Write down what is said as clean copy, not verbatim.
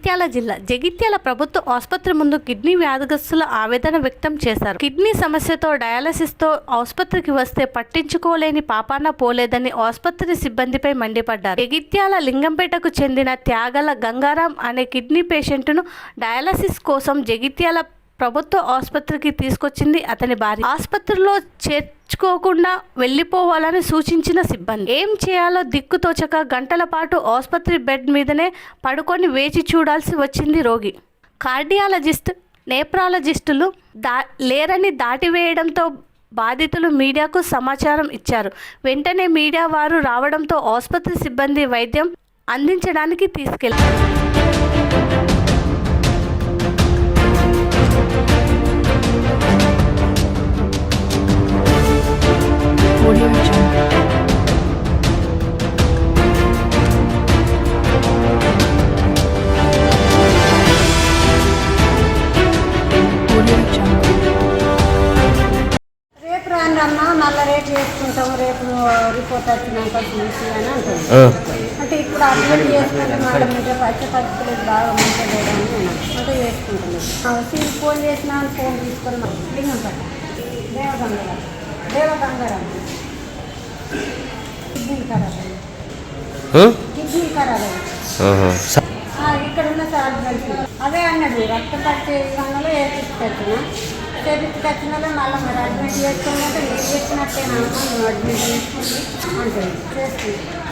జగిత్యాల జిల్లా జగిత్యాల ప్రభుత్వ ఆసుపత్రి ముందు కిడ్నీ వ్యాధిగ్రస్తుల ఆవేదన వ్యక్తం చేశారు. కిడ్నీ సమస్యతో డయాలసిస్తో ఆసుపత్రికి వస్తే పట్టించుకోలేని పాపాన పోలేదని ఆసుపత్రి సిబ్బందిపై మండిపడ్డారు. జగిత్యాల లింగంపేటకు చెందిన త్యాగల గంగారాం అనే కిడ్నీ పేషెంట్ను డయాలసిస్ కోసం జగిత్యాల ప్రభుత్వ ఆసుపత్రికి తీసుకొచ్చింది అతని భార్య. ఆసుపత్రిలో చేర్చుకోకుండా వెళ్లిపోవాలని సూచించిన సిబ్బంది ఏం చేయాలో దిక్కుతోచక గంటల పాటు ఆసుపత్రి బెడ్ మీదనే పడుకొని వేచి చూడాల్సి వచ్చింది రోగి. కార్డియాలజిస్ట్, నేప్రాలజిస్టులు లేరని దాటివేయడంతో బాధితులు మీడియాకు సమాచారం ఇచ్చారు. వెంటనే మీడియా వారు రావడంతో ఆసుపత్రి సిబ్బంది వైద్యం అందించడానికి తీసుకెళ్లారు. రేపు రాండి అన్న, మళ్ళీ రేపు చేసుకుంటాం, రేపు రిపోర్ట్ వచ్చినాక చూసి అని అంటారు. అంటే ఇప్పుడు అడ్మిట్ చేసుకుంటే మేడం అంటే పరిస్థితులు బాగా మంచిగా అంటే చేసుకుంటున్నాం. ఫోన్ చేసినా ఫోన్ తీసుకొని లింగంపేట దేవగంగారాం కిడ్నీలు ఖరాబ్ ఇక్కడ ఉన్న సార్ అదే అన్నాడు. రక్త పరీక్షలో చేపించుకొచ్చిన మళ్ళీ మరి అడ్మిట్ చేసుకున్నట్టే నేను చెప్పినట్టేనా అడ్మిట్ చేసుకుంది అంటే చేసుకుంటాను.